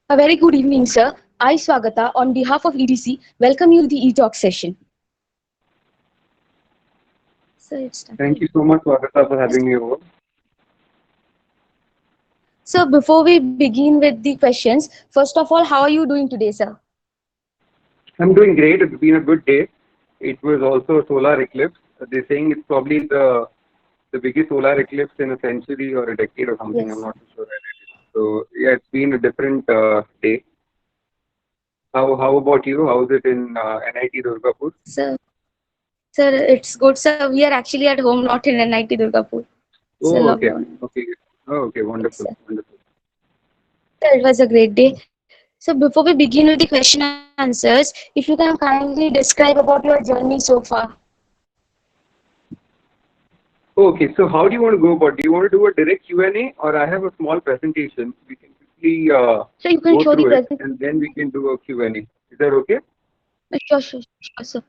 A very good evening, sir. I, Swagata, on behalf of EDC, welcome you to the e-talk session. Sir, it Thank started. you so much, Swagata, for having me over. So, before we begin with the questions, first of all, how are you doing today, sir? I'm doing great. It's been a good day. It was also a solar eclipse. They're saying it's probably the biggest solar eclipse in a century or a decade or something. I'm Yes. not too sure where it is. So yeah, it's been a different day. How about you? How's it in NIT Durgapur? Sir, sir, it's good, sir. We are actually at home, not in NIT Durgapur. It's a Oh, okay, lockdown. okay. Oh, okay. Yes, Wonderful, sir. wonderful. Sir, it was a great day. So, before we begin with the question answers, if you can kindly describe about your journey so far. Okay, so how do you want to go about? Do you want to do a direct Q&A or I have a small presentation? We can quickly So, you can go show the through it present. and then we can do a Q&A. Is that okay? Sure, sir.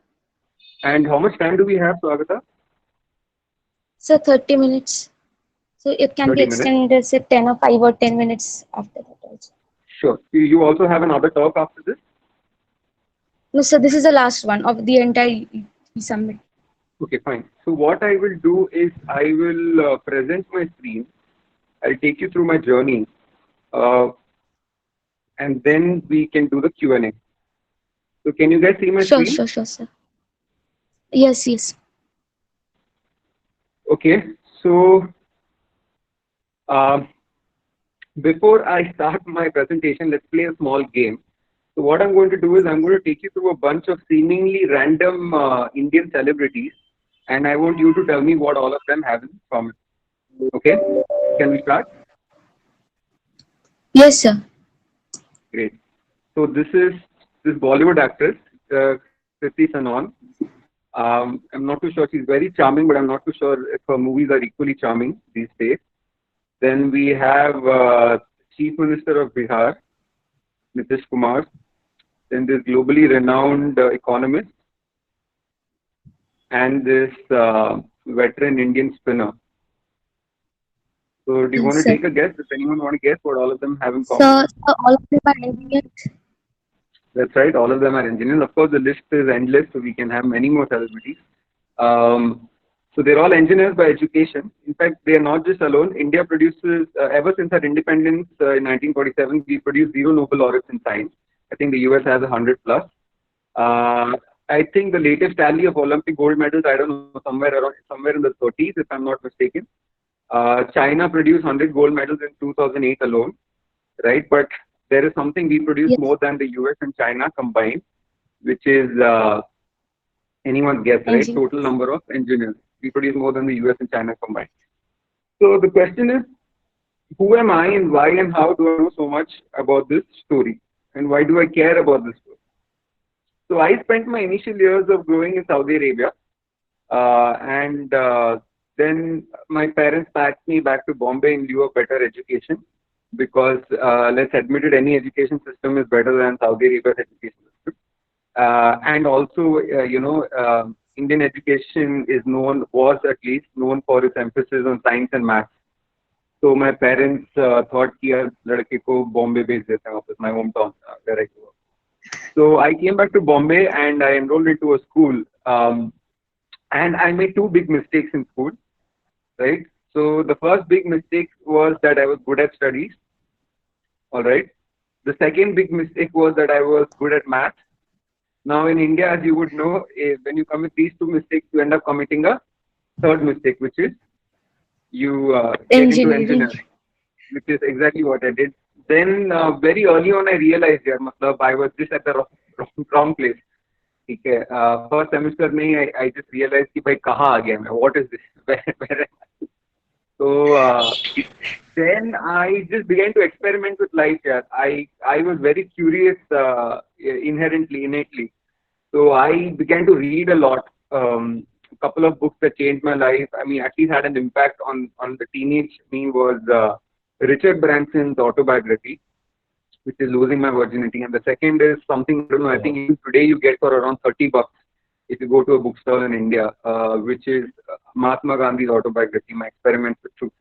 And how much time do we have, Swagata? So, 30 minutes. So it can be 30 minutes. extended, say 10 or 5 or 10 minutes after that also. Sure. You also have another talk after this? No, so this is the last one of the entire summit. Okay, fine. So what I will do is I will present my screen. I'll take you through my journey, uh, and then we can do the Q&A. So can you guys see my screen? Sure, sir. Yes. Okay. So uh, before I start my presentation, let's play a small game. So what I'm going to do is I'm going to take you through a bunch of seemingly random Indian celebrities, and I want you to tell me what all of them have in common. Okay? Can we start? Yes, sir. Great. So this Bollywood actress, Kriti Sanon. I'm not too sure. She's very charming, but I'm not too sure if her movies are equally charming these days. Then we have Chief Minister of Bihar, Nitish Kumar. Then this globally renowned economist and this veteran Indian spinner. So do you Yes, want to sir. take a guess? Does anyone want to guess what all of them have in common? So all of them are engineers. That's right. All of them are engineers. Of course, the list is endless, so we can have many more celebrities. Um, so they're all engineers by education. In fact, they are not just alone. India produces, ever since our independence in 1947, we produced zero Nobel laureates in science. I think the US has 100 plus. Uh, I think the latest tally of Olympic gold medals, I don't know, somewhere in the 30s, if I'm not mistaken. China produced 100 gold medals in 2008 alone, right? But there is something we produce Yes, more than the US and China combined, which is anyone's guess, right? Total engineers. number of engineers. We produce more than the US and China combined. So the question is, who am I and why and how do I know so much about this story? And why do I care about this story? So I spent my initial years of growing in Saudi Arabia, and then my parents packed me back to Bombay in lieu of better education because let's admit it, any education system is better than Saudi Arabia's education system. And also, Indian education was at least known for its emphasis on science and maths. So my parents thought कि यार लड़के को Bombay भेज देते हैं वापस, my hometown where I grew up. So I came back to Bombay and I enrolled into a school. And I made two big mistakes in school, right? So the first big mistake was that I was good at studies, all right. The second big mistake was that I was good at math. Now in India, as you would know, when you commit these two mistakes, you end up committing a third mistake, which is you get into Engineering. engineering, which is exactly what I did. Then very early on, I realized, यार मतलब I was just at the wrong place. ठीक है, first semester में I just realized कि भाई कहाँ आ गया मैं, what is this, where am I? So then I just began to experiment with life. Yeah, I was very curious inherently, innately. So I began to read a lot. A couple of books that changed my life. I mean, at least had an impact on the teenage me was Richard Branson's autobiography, which is Losing My Virginity, and the second is something, I don't know. I think even today you get for around $30 if you go to a bookstore in India, which is Mahatma Gandhi's autobiography, My Experiments with Truth.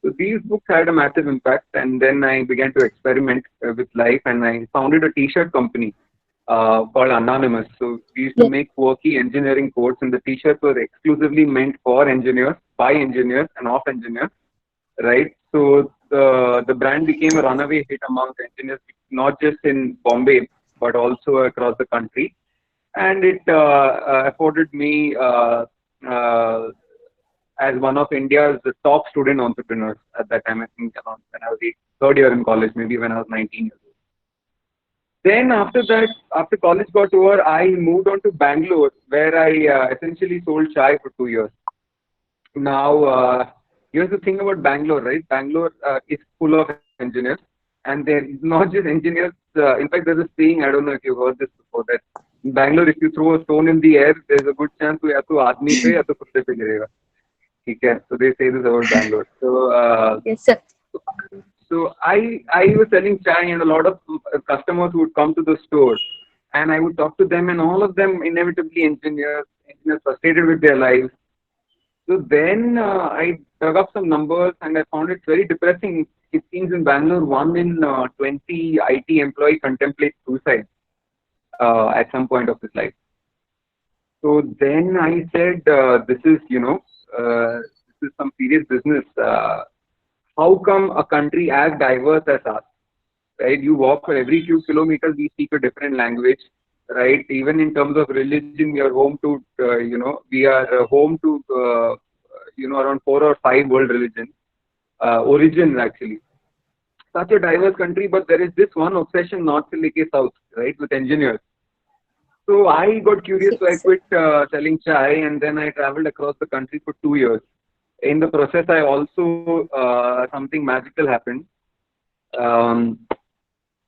So these books had a massive impact, and then I began to experiment with life, and I founded a T-shirt company called Anonymous. So we used to Yes. make quirky engineering codes, and the T-shirts were exclusively meant for engineers, by engineers, and of engineers, right? So the brand became a runaway hit amongst engineers, not just in Bombay but also across the country, and it afforded me as one of India's top student entrepreneurs at that time. I think around when I was third year in college, maybe when I was 19 years old. Then after that, after college got over, I moved on to Bangalore, where I essentially sold chai for 2 years. Now, here's the thing about Bangalore, right? Bangalore is full of engineers, and they're not just engineers. In fact, there's a saying, I don't know if you've heard this before, that in Bangalore, if you throw a stone in the air, there's a good chance you have to aadmi pe ya to kutte pe girega. Okay, so they say this about Bangalore. Yes, sir. So I was selling chai, and a lot of customers would come to the store, and I would talk to them, and all of them inevitably engineers frustrated with their lives. So then I dug up some numbers, and I found it very depressing. It seems in Bangalore, 1 in 20 IT employee contemplates suicide at some point of his life. So then I said, this is, this is some serious business. How come a country as diverse as us, right? You walk for every few kilometers, we speak a different language, right? Even in terms of religion, we are home to, we are home to, around 4 or 5 world religions, origins actually. Such a diverse country, but there is this one obsession, North to Lake South, right, with engineers. So I got curious, so I Yes, sir. quit selling chai, and then I traveled across the country for 2 years. In the process, I also something magical happened. Um,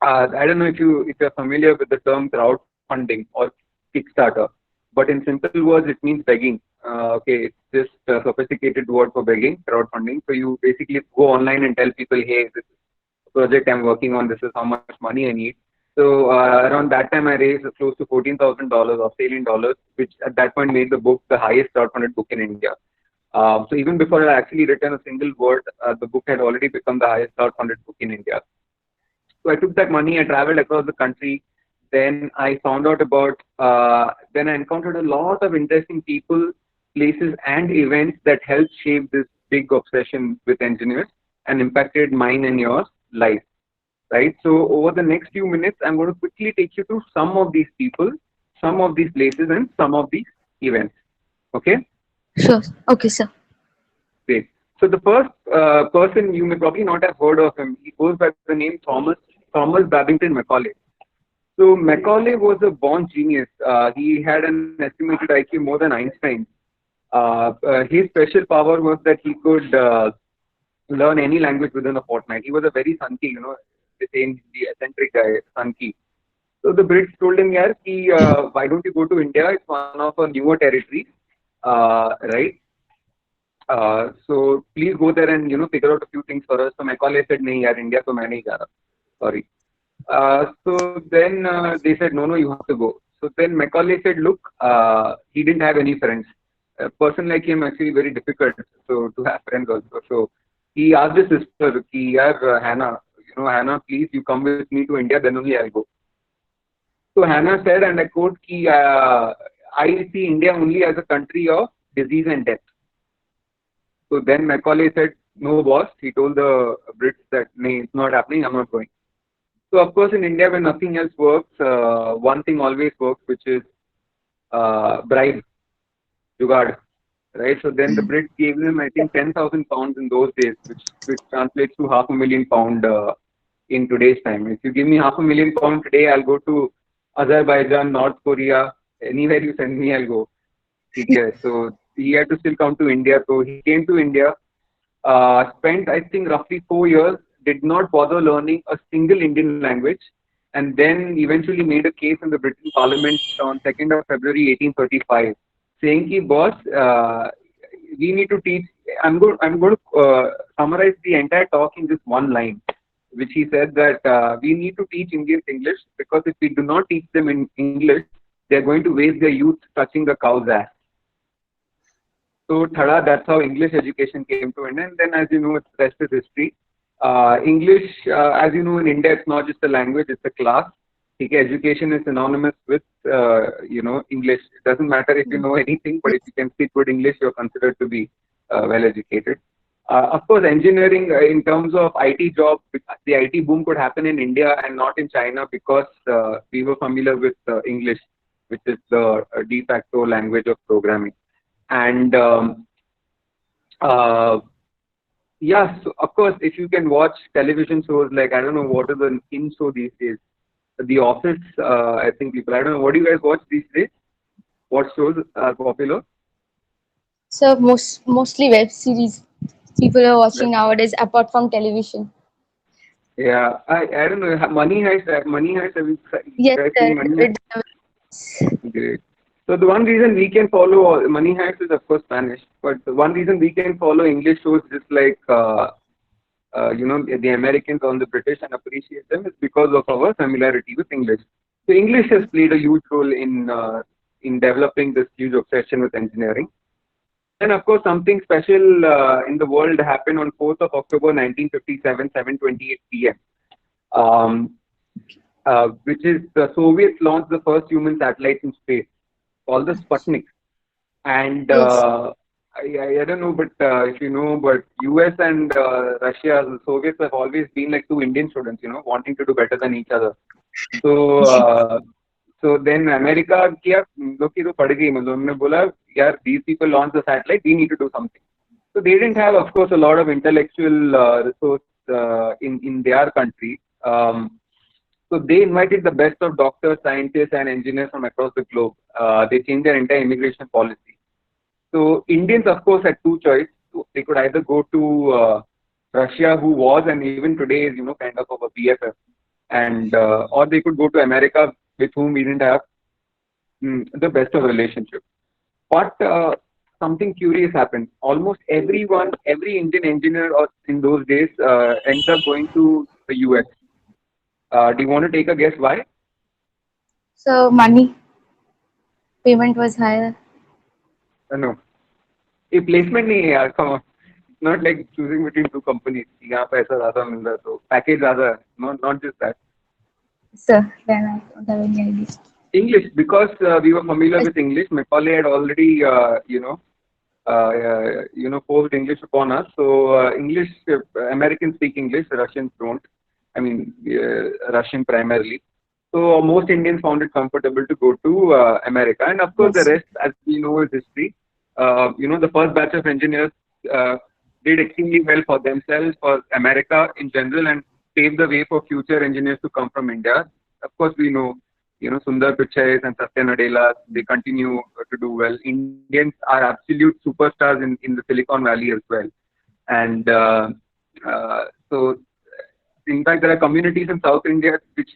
I don't know if you're familiar with the term crowdfunding or Kickstarter, but in simple words, it means begging. Okay, it's just a sophisticated word for begging, crowdfunding. So you basically go online and tell people, hey, this is a project I'm working on. This is how much money I need. So around that time, I raised close to $14,000 Australian dollars, which at that point made the book the highest crowdfunded book in India. So even before I actually written a single word, the book had already become the highest crowdfunded book in India. So I took that money, I traveled across the country. Then I found out about, then I encountered a lot of interesting people, places, and events that helped shape this big obsession with engineers and impacted mine and your life, right? So over the next few minutes, I'm going to quickly take you through some of these people, some of these places, and some of these events. Okay? Sure. Okay, sir. Great. So the first person, you may probably not have heard of him. He goes by the name Thomas Babington Macaulay. So Macaulay was a born genius. He had an estimated IQ more than Einstein. His special power was that he could learn any language within a fortnight. He was a very sunky, the eccentric guy, sunky. So the Brits told him, yeah, why don't you go to India? It's one of our newer territories, right? So please go there and figure out a few things for us. So Macaulay said, "नहीं यार, India तो मैं नहीं जा रहा. Sorry." So then they said, "No, no, you have to go." So then Macaulay said, "Look, he didn't have any friends. A person like him actually very difficult so to have friends also. So he asked his sister, "Ki yaar, Hannah, Hannah, please you come with me to India, then only I'll go." So Hannah said, and I quote, "Ki I see India only as a country of disease and death." So then Macaulay said, "No, boss." He told the Brits that, "No, it's not happening. I'm not going." So of course, in India, when nothing else works, one thing always works, which is bribe, jugaad, right? So then the Brits gave him, I think, 10,000 pounds in those days, which translates to £500,000 in today's time. If you give me £500,000 today, I'll go to Azerbaijan, North Korea, anywhere you send me, I'll go. Okay, so he had to still come to India. So he came to India, spent I think roughly 4 years, did not bother learning a single Indian language, and then eventually made a case in the British Parliament on 2nd of February 1835, saying, "Ki boss, we need to teach." I'm going to summarize the entire talk in just one line, which he said that we need to teach Indians English, because if we do not teach them in English, they're going to waste their youth touching the cow's ass. So Thada, that's how English education came to India. And then, as you know, it's rest is history. English, as you know, in India, it's not just a language; it's a class. Okay, education is synonymous with, English. It doesn't matter if you know anything, but if you can speak good English, you're considered to be well educated. Of course, engineering in terms of IT jobs, the IT boom could happen in India and not in China because we were familiar with English, which is the de facto language of programming. And uh, yeah, so of course, if you can watch television shows like, I don't know what is the in show these days, The Office. I think people, I don't know, what do you guys watch these days? What shows are popular? So mostly web series people are Like, watching nowadays, apart from television. yeah, I don't know. Money Heist. Money Heist. Have you Yes, guys sir. seen Money Heist? Great. So the one reason we can follow Money Heist is of course Spanish, but the one reason we can follow English shows just like the Americans on the British and appreciate them is because of our familiarity with English. So English has played a huge role in developing this huge obsession with engineering. Then of course something special in the world happened on 4th of October 1957, 7:28 p.m. Um, which is the Soviets launched the first human satellites in space, called the Sputnik. And Yes. I don't know, but if you know, but US and Russia, the Soviets have always been like two Indian students, wanting to do better than each other. So so then America किया लोग की तो पड़ गई मतलब उन्होंने बोला यार these people launch the satellite, we need to do something. So they didn't have, of course, a lot of intellectual resource in their country. So they invited the best of doctors, scientists, and engineers from across the globe. They changed their entire immigration policy. So Indians, of course, had two choices. They could either go to Russia, who was and even today is, kind of a BFF, and or they could go to America, with whom we didn't have the best of relationship. But something curious happened. Almost everyone, every Indian engineer in those days ends up going to the US. Do you want to take a guess why? So money payment was higher. No. ये placement नहीं है यार, come on. It's not like choosing between two companies. यहाँ पैसा ज़्यादा मिल रहा है तो पैकेज ज़्यादा है. Not just that. Sir, then I don't have any idea. English, because we were familiar with English. Macaulay had already, forced English upon us. So English, Americans speak English, Russians don't. I mean, Russian primarily. So most Indians found it comfortable to go to America, and of course the Yes. rest, as we know, is history. The first batch of engineers did extremely well for themselves, for America in general, and paved the way for future engineers to come from India. Of course, we know, Sundar Pichai and Satya Nadella, they continue to do well. Indians are absolute superstars in the Silicon Valley as well. And so, in fact, there are communities in South India which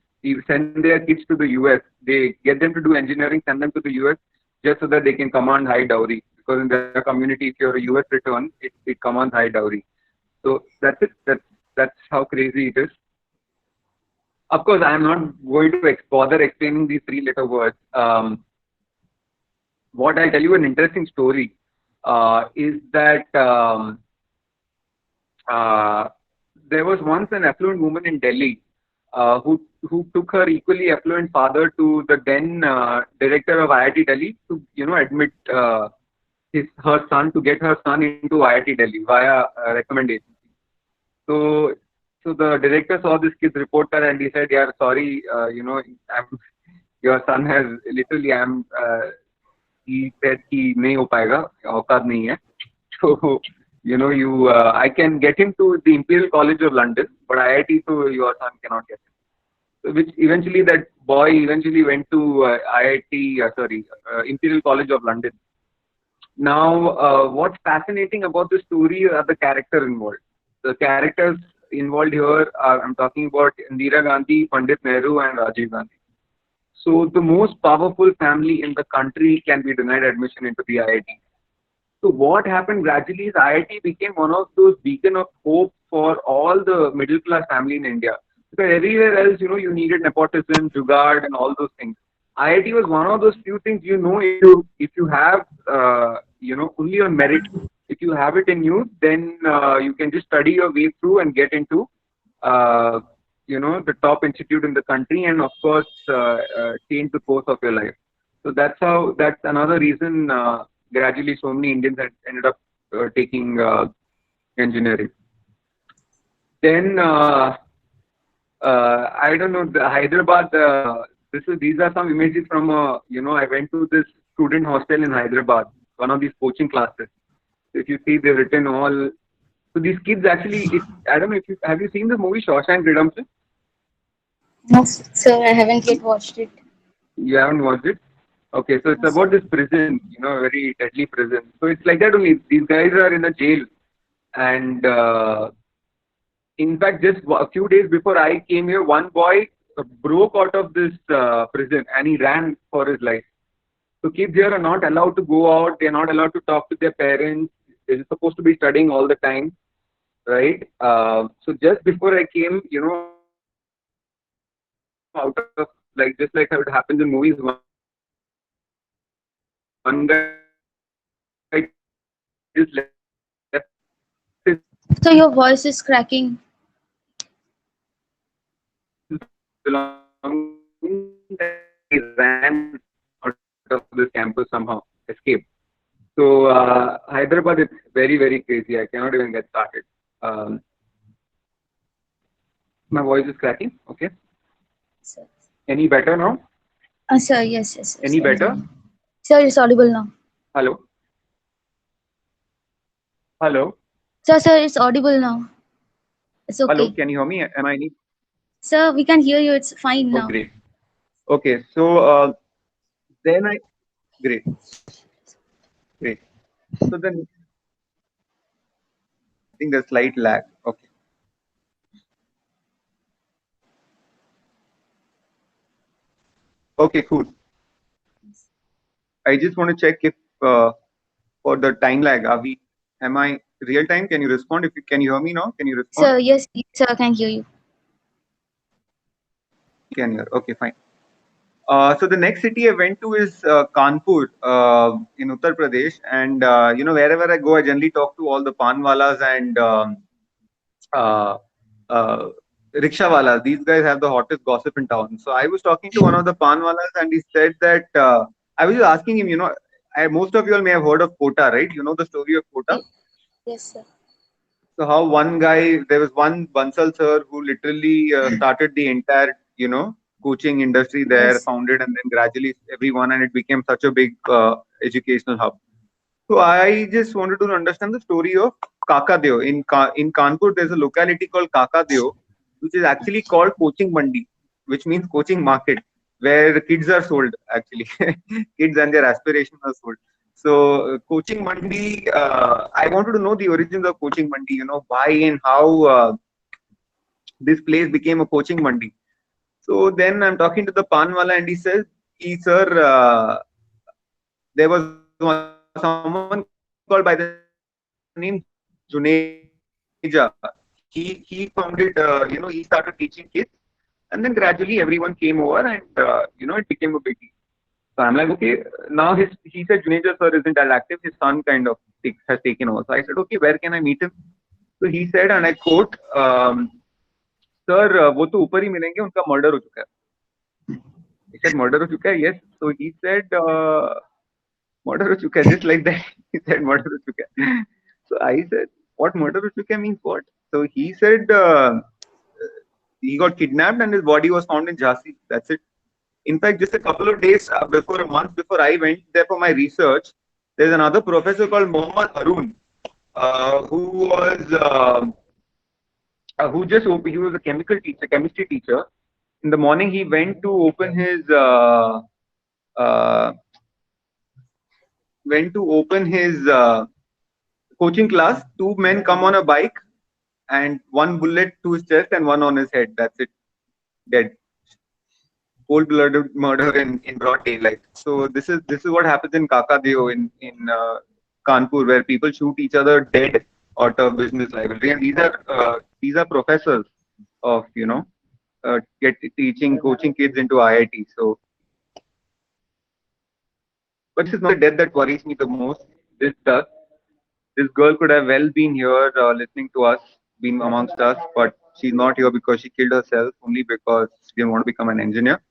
send their kids to the US. They get them to do engineering, send them to the US just so that they can command high dowry. Because in their community, if you're a US return, it commands high dowry. So that's it. That's how crazy it is. Of course, I am not going to bother explaining these three-letter words. What I'll tell you an interesting story is that uh, there was once an affluent woman in Delhi who took her equally affluent father to the then director of IIT Delhi to admit her son, to get her son into IIT Delhi via recommendation. So so the director saw this kid's report card and he said, "Yeah, sorry, your son has literally, he said कि नहीं हो पाएगा, औकात नहीं है." So I can get him to the Imperial College of London, but IIT, so your son cannot get him. So which eventually that boy eventually went to Imperial College of London. Now, what's fascinating about the story are the characters involved. The characters involved here are, I'm talking about Indira Gandhi, Pandit Nehru, and Rajiv Gandhi. So the most powerful family in the country can be denied admission into the IIT. So what happened gradually is IIT became one of those beacon of hope for all the middle class family in India. Because everywhere else, you needed nepotism, jugaad, and all those things. IIT was one of those few things, if you have only on merit. If you have it in you, then you can just study your way through and get into uh, the top institute in the country, and of course change the course of your life. So that's another reason gradually so many Indians had ended up taking engineering. Then I don't know, the Hyderabad. These are some images from I went to this student hostel in Hyderabad, one of these coaching classes. So if you see, they've written all. So these kids actually, I don't know if have you seen the movie Shawshank Redemption? No, sir, I haven't yet watched it. You haven't watched it? Okay, so it's No, sir. about this prison, very deadly prison. So it's like that only. These guys are in a jail, and in fact, just a few days before I came here, one boy broke out of this prison and he ran for his life. So kids here are not allowed to go out. They're not allowed to talk to their parents. They're supposed to be studying all the time, right? So just before I came, out of like just like how it happens in movies, one guy just left his So your voice is cracking. belongings and he ran out of this campus somehow, escaped. So Hyderabad is very, very crazy. I cannot even get started. Um, my voice is cracking. Okay. Sir, Any better now? sir, yes, yes, yes. Any better? Sir, it's audible now. Hello? Hello? Sir, it's audible now. It's Hello? okay. Can you hear me? Am I any? Sir, we can hear you. It's fine Oh, now. great. Okay. So then great, great. So then I think there's slight lag. Okay. Okay, cool. I just want to check if for the time lag, am I real time? Can you respond? If you can you hear me now? Can you respond? Sir, yes, sir, I can hear you. You can hear. Okay, fine. So the next city I went to is Kanpur in Uttar Pradesh, and wherever I go, I generally talk to all the panwalas and uh, uh, rickshawalas. These guys have the hottest gossip in town. So I was talking to one of the panwalas, and he said that I was just asking him, most of you all may have heard of Kota, right? You know the story of Kota. Yes, sir. So how one guy, there was one Bansal sir who literally started the entire, coaching industry there, Yes. founded, and then gradually everyone, and it became such a big educational hub. So I just wanted to understand the story of Kakadeo. In Kanpur, there's a locality called Kakadeo, which is actually called Coaching Mandi, which means coaching market, where kids are sold actually. Kids and their aspirations are sold. So Coaching Mandi, I wanted to know the origins of Coaching Mandi, why and how this place became a coaching mandi. So then I'm talking to the Panwala and he says, sir, there was someone called by the name Juneja. He founded, he started teaching kids, and then gradually everyone came over, and it became a biggie. So I'm like, okay. Now he said Juneja sir isn't that active. His son kind of has taken over. So I said, okay, where can I meet him? So he said, and I quote, sir वो तो ऊपर ही मिलेंगे उनका murder हो चुका है. He said murder हो चुका है. Yes. So he said murder हो चुका है. Just like that. He said murder हो चुका है. So I said what murder हो चुका है means what? So he said he got kidnapped and his body was found in Jhansi. That's it. In fact, just a couple of days before, a month before I went there for my research, there's another professor called Mohammad Arun, who was he was a chemistry teacher. In the morning, he went to open his uh, coaching class. Two men come on a bike, and one bullet to his chest and one on his head. That's it, dead. Cold-blooded murder in broad daylight. So this is what happens in Kakadeo in Kanpur, where people shoot each other dead out of business rivalry, and these are professors of get teaching coaching kids into IIT. So, but this is not the death that worries me the most. this does. This girl could have well been here listening to us, been amongst us, but she's not here because she killed herself only because she didn't want to become an engineer.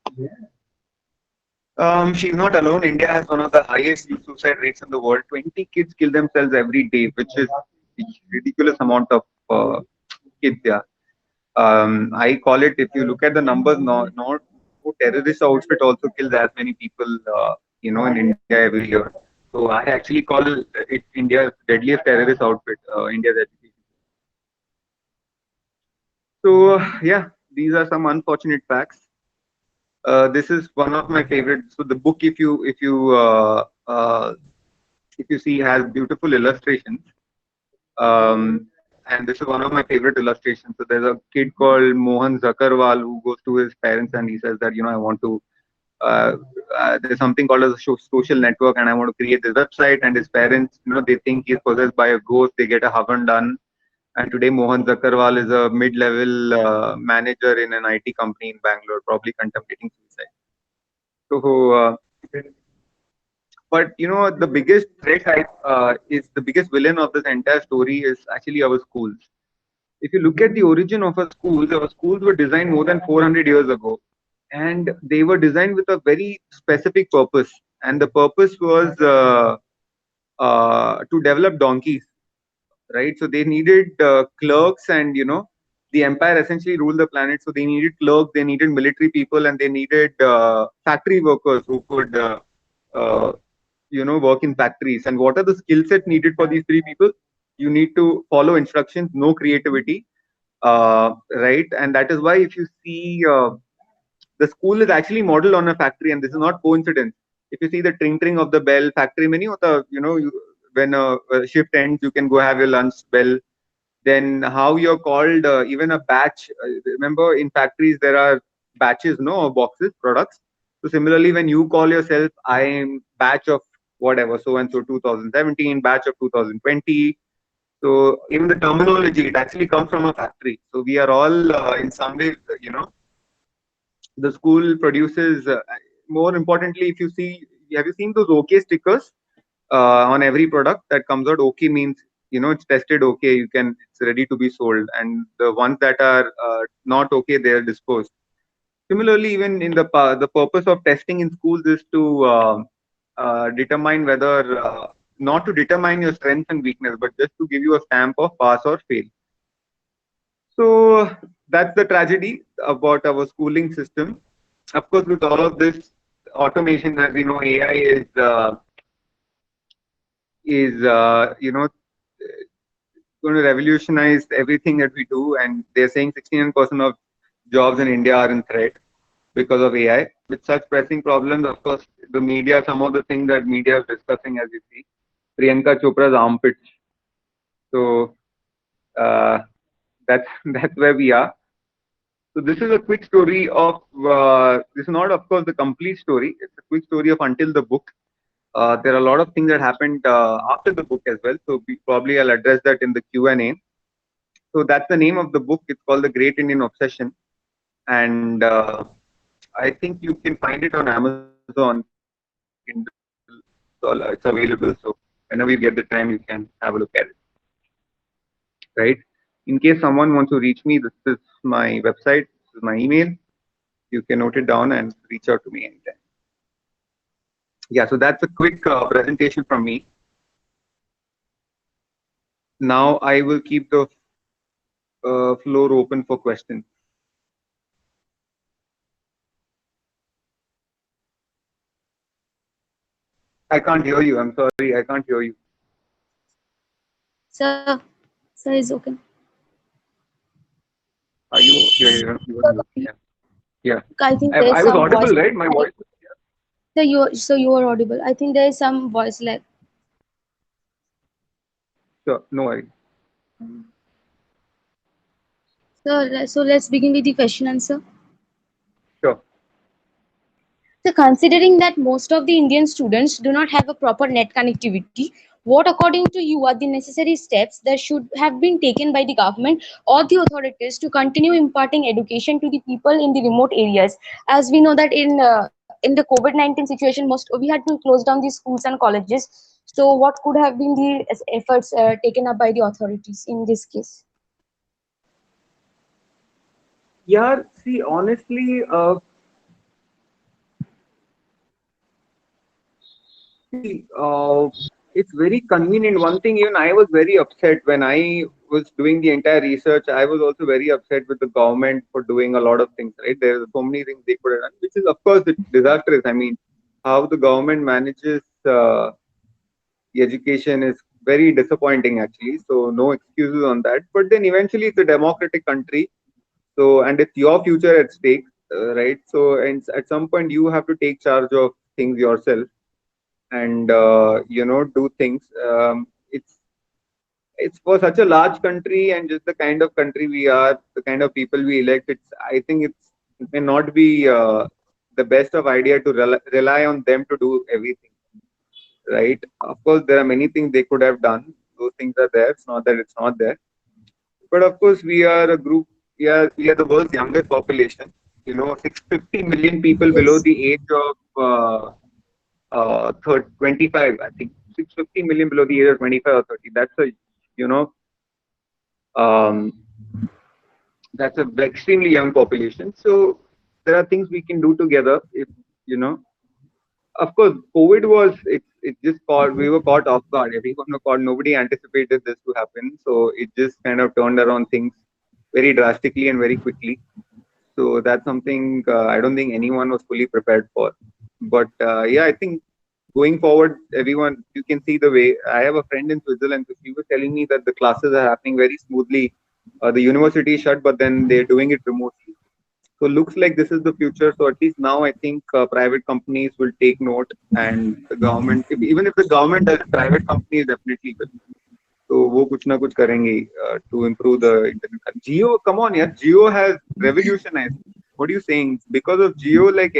She's not alone. India has one of the highest youth suicide rates in the world. 20 kids kill themselves every day, which is a ridiculous amount of kids. Yeah. I call it, if you look at the numbers, no terrorist outfit also kills as many people, in India every year. So I actually call it India's deadliest terrorist outfit, India's education. So yeah, these are some unfortunate facts. This is one of my favorites. So the book, if you see, has beautiful illustrations. Um, and this is one of my favorite illustrations. So there's a kid called Mohan Zakarwal who goes to his parents and he says that, I want to, uh, there's something called as a social network and I want to create this website. And his parents, they think he's possessed by a ghost. They get a havan done. And today Mohan Zakarwal is a mid-level manager in an IT company in Bangalore, probably contemplating suicide. So, but the biggest threat is the biggest villain of this entire story is actually our schools. If you look at the origin of our schools were designed more than 400 years ago, and they were designed with a very specific purpose, and the purpose was to develop donkeys, right? So they needed clerks, and the empire essentially ruled the planet. So they needed clerks, they needed military people, and they needed factory workers who could, uh, work in factories. And what are the skill set needed for these three people? You need to follow instructions, no creativity, right? And that is why if you see, the school is actually modeled on a factory, and this is not coincidence. If you see the tring of the bell, factory many of the, when a shift ends, you can go have your lunch bell. Then how you're called, even a batch. Remember, in factories there are batches, no, of boxes, products. So similarly, when you call yourself, I am batch of whatever, so and so 2017, batch of 2020. So even the terminology, it actually comes from a factory. So we are all in some way, the school produces. More importantly, if you see, have you seen those OK stickers on every product that comes out? OK means it's tested OK. It's ready to be sold, and the ones that are not OK, they are disposed. Similarly, even in the purpose of testing in schools is to determine whether not to determine your strength and weakness, but just to give you a stamp of pass or fail. So that's the tragedy about our schooling system. Of course, with all of this automation, as we know, AI is going to revolutionize everything that we do. And they're saying 69% of jobs in India are in threat because of AI. With such pressing problems, of course, the media, some of the things that media is discussing, as you see, Priyanka Chopra's armpits. So uh, that's that's where we are. So this is a quick story of, this is not, of course, the complete story. It's a quick story of until the book. There are a lot of things that happened after the book as well. So probably I'll address that in the Q&A. So that's the name of the book. It's called The Great Indian Obsession. And I think you can find it on Amazon, Kindle. So it's available. So whenever you get the time, you can have a look at it. Right? In case someone wants to reach me, this is my website, this is my email. You can note it down and reach out to me anytime. Yeah, so that's a quick presentation from me. Now I will keep the floor open for questions. I can't hear you. I'm sorry, I can't hear you. Sir, sir is okay. Are you? Yeah. Yeah. I think I, there is I was some voice. audible, right? My voice. So you are audible. I think there is some voice like. Sure, no worries. So let's begin with the question answer. Sure. So considering that most of the Indian students do not have a proper net connectivity, what according to you are the necessary steps that should have been taken by the government or the authorities to continue imparting education to the people in the remote areas? As we know that in in the COVID-19 situation, most we had to close down the schools and colleges. So, what could have been the efforts taken up by the authorities in this case? Yeah, see, honestly, see, it's very convenient. One thing, even I was very upset when I was doing the entire research. I was also very upset with the government for doing a lot of things, right? There are so many things they could have done, which is, of course, it's disastrous. I mean, how the government manages the education is very disappointing, actually. So, no excuses on that. But then eventually, it's a democratic country. So, and it's your future at stake, right? So, and at some point, you have to take charge of things yourself and do things. It's for such a large country and just the kind of country we are, the kind of people we elect. I think it may not be the best of idea to rely on them to do everything, right? Of course, there are many things they could have done. Those things are there. It's not that it's not there. But of course, we are a group. We are the world's youngest population. 650 million people below Yes. the age of 25. I think 650 million below the age of 25 or 30. You know, um, that's a extremely young population. So there are things we can do together. If you know, of course, COVID was it just caught we were caught off guard. Everyone was caught. Nobody anticipated this to happen. So it just kind of turned around things very drastically and very quickly. So that's something I don't think anyone was fully prepared for. But yeah, I think going forward, everyone, you can see the way. I have a friend in Switzerland, so she was telling me that the classes are happening very smoothly. The university is shut, but then they're doing it remotely. So looks like this is the future. So at least now, I think private companies will take note, and the government, even if the government does, private companies definitely will. तो वो कुछ ना कुछ करेंगे to improve the internet. Jio, come on, yeah, Jio has revolutionized. What are you saying? Because of Jio, like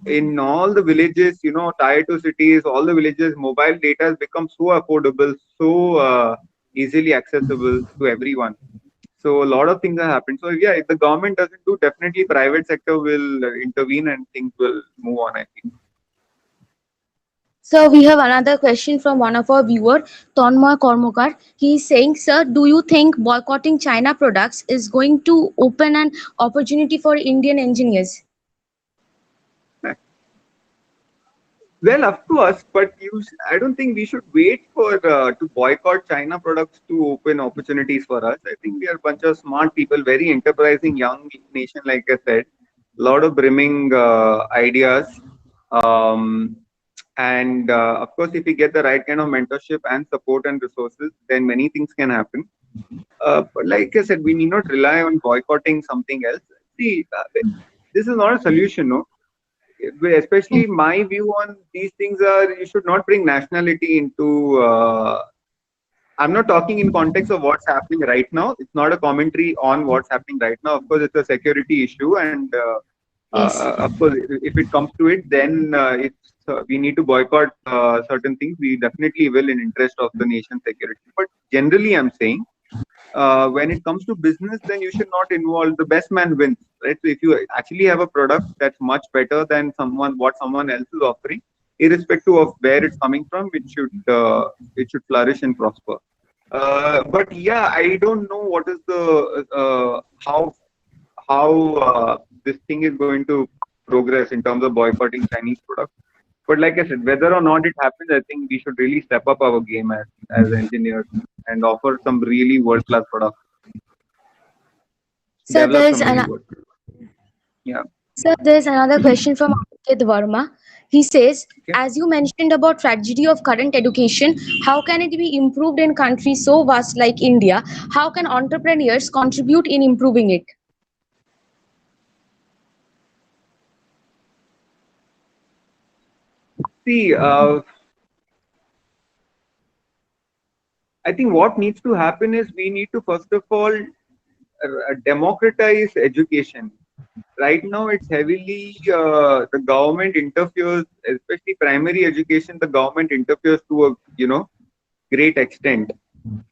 in all the villages, tier 2 cities, all the villages, mobile data has become so affordable, so easily accessible to everyone. So a lot of things have happened. So yeah, if the government doesn't do, definitely private sector will intervene and things will move on, I think. So we have another question from one of our viewer, Tonmoy Kormokar. He is saying, "Sir, do you think boycotting China products is going to open an opportunity for Indian engineers?" Well, up to us, but I don't think we should wait for to boycott China products to open opportunities for us. I think we are a bunch of smart people, very enterprising young nation, like I said, a lot of brimming ideas, um, and of course, if we get the right kind of mentorship and support and resources, then many things can happen. But like I said, we need not rely on boycotting something else. See, this is not a solution, no. Especially my view on these things are you should not bring nationality into I'm not talking in context of what's happening right now. It's not a commentary on what's happening right now. Of course, it's a security issue, and Yes. of course, if it comes to it, then it's we need to boycott certain things. We definitely will in interest of the nation's security. But generally, I'm saying when it comes to business, then you should not involve the best man wins, right? So if you actually have a product that's much better than what someone else is offering, irrespective of where it's coming from, it should flourish and prosper. But yeah, I don't know what is the how this thing is going to progress in terms of boycotting Chinese products. But like I said, whether or not it happens, I think we should really step up our game as engineers and offer some really world class products. So Develop there's some really an world. Yeah. So there's another question from Ankit Verma. He says, Okay. as you mentioned about tragedy of current education, how can it be improved in countries so vast like India? How can entrepreneurs contribute in improving it? See, I think what needs to happen is we need to first of all democratize education. Right now, it's heavily the government interferes, especially primary education. The government interferes to a great extent.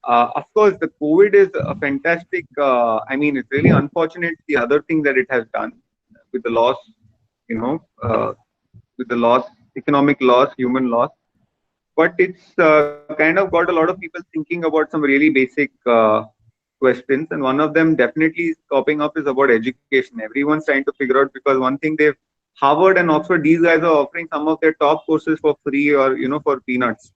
Of course, the COVID is a fantastic. I mean, it's really unfortunate the other thing that it has done with the loss, with the loss, economic loss, human loss. But it's kind of got a lot of people thinking about some really basic questions, and one of them definitely popping up is about education. Everyone's trying to figure out, because one thing they've Harvard and Oxford, these guys are offering some of their top courses for free, or for peanuts,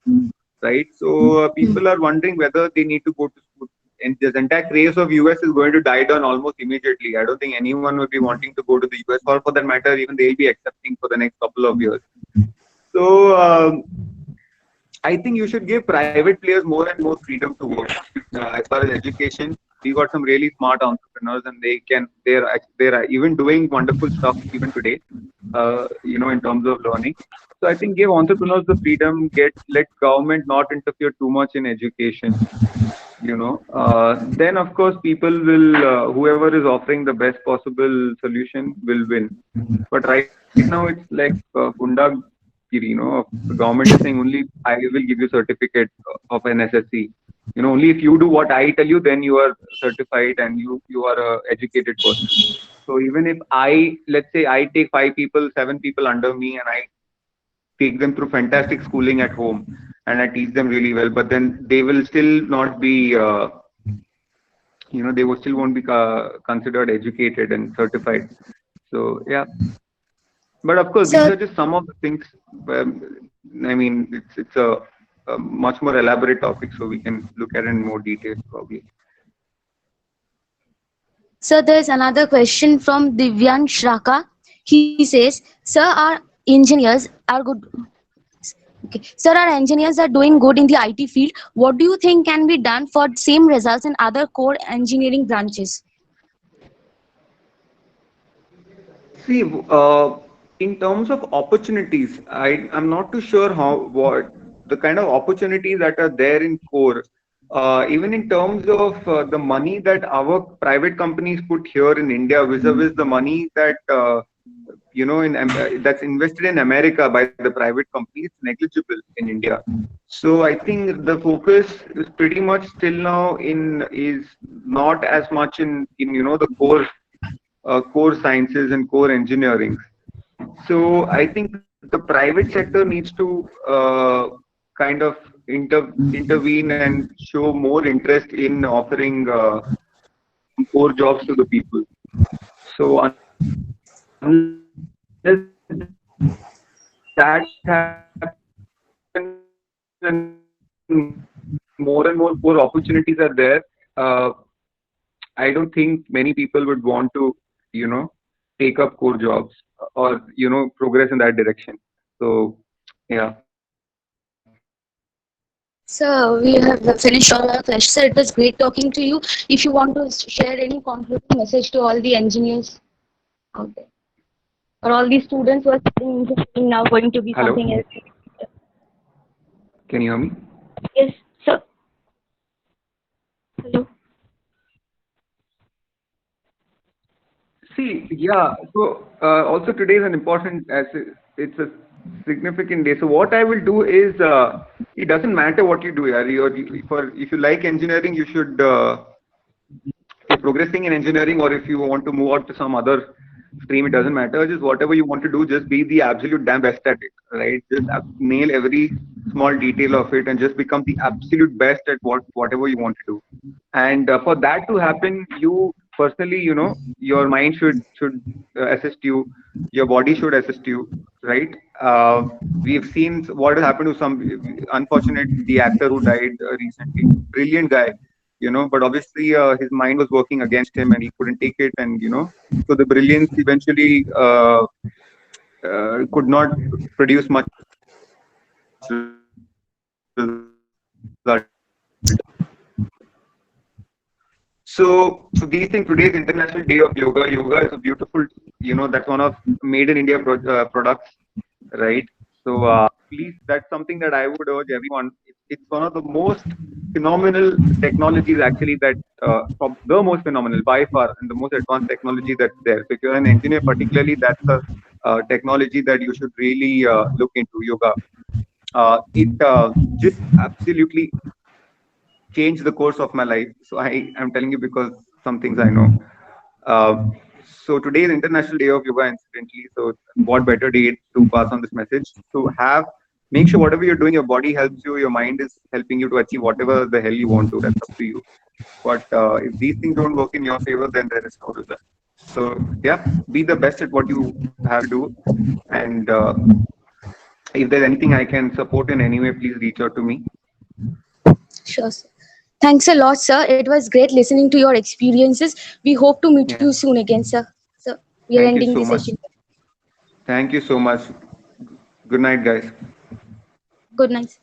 right? So people are wondering whether they need to go to school. And this entire craze of US is going to die down almost immediately. I don't think anyone will be wanting to go to the US, or for that matter, even they'll be accepting for the next couple of years. So I think you should give private players more and more freedom to work. As far as education, we got some really smart entrepreneurs, and they're even doing wonderful stuff even today. In terms of learning. So I think give entrepreneurs the freedom. Let government not interfere too much in education. Then of course people will, whoever is offering the best possible solution will win. But right now it's like Gundagiri, the government is saying only I will give you certificate of an SSC. Only if you do what I tell you, then you are certified and you are a educated person. So even if let's say I take 5 people, 7 people under me, and I take them through fantastic schooling at home, and I teach them really well, but then they will still not be, they will still won't be considered educated and certified. So yeah, but of course these So, are just some of the things. I mean, it's a much more elaborate topic, so we can look at it in more detail probably. so there's another question from Divyan Shraka. He says, "Sir, our engineers are good. Okay. Sir, our engineers are doing good in the IT field. What do you think can be done for same results in other core engineering branches?" See, in terms of opportunities, I'm not too sure what the kind of opportunities that are there in core. Even in terms of the money that our private companies put here in India vis-a-vis the money that that's invested in America by the private companies, negligible in India. So I think the focus is pretty much still now is not as much in the core sciences and core engineering. So I think the private sector needs to kind of intervene and show more interest in offering core jobs to the people. So unless that happens and more and more core opportunities are there, I don't think many people would want to, take up core jobs or, progress in that direction. So, yeah. So we have finished all our questions. Sir, it was great talking to you. If you want to share any concluding message to all the engineers out there, or all the students who are studying engineering now going to be Hello, something else. can you hear me? Yes, sir. Hello. See, yeah. So also today is an important, as it's a significant day. So what I will do is, it doesn't matter what you do. If you like engineering, you should. If you're progressing in engineering, or if you want to move out to some other stream, it doesn't matter. Just whatever you want to do, just be the absolute damn best at it, right? Just nail every small detail of it, and just become the absolute best at whatever you want to do. And for that to happen, you personally, your mind should assist you, your body should assist you, right? We've seen what has happened to some unfortunate, the actor who died recently, brilliant guy, but obviously his mind was working against him and he couldn't take it, and so the brilliance eventually could not produce much result. So these things, today's International Day of Yoga. Yoga is a beautiful, that's one of made in India products, right? So please, that's something that I would urge everyone. It's one of the most phenomenal technologies, actually, that the most phenomenal by far, and the most advanced technology that's there. So if you're an engineer, particularly, that's a technology that you should really look into, yoga. It just absolutely changed the course of my life. So I'm telling you because some things I know. So today is International Day of Yoga, incidentally. So what better day to pass on this message? To have, make sure whatever you're doing, your body helps you, your mind is helping you to achieve whatever the hell you want to. That's up to you. But if these things don't work in your favor, then there is no result. So yeah, be the best at what you have to do. And if there's anything I can support in any way, please reach out to me. Sure, sir. Thanks a lot, sir. It was great listening to your experiences. We hope to meet you Yeah. soon again, sir. So we are Thank you ending so this much. session. Thank you so much. Good night, guys. Good night.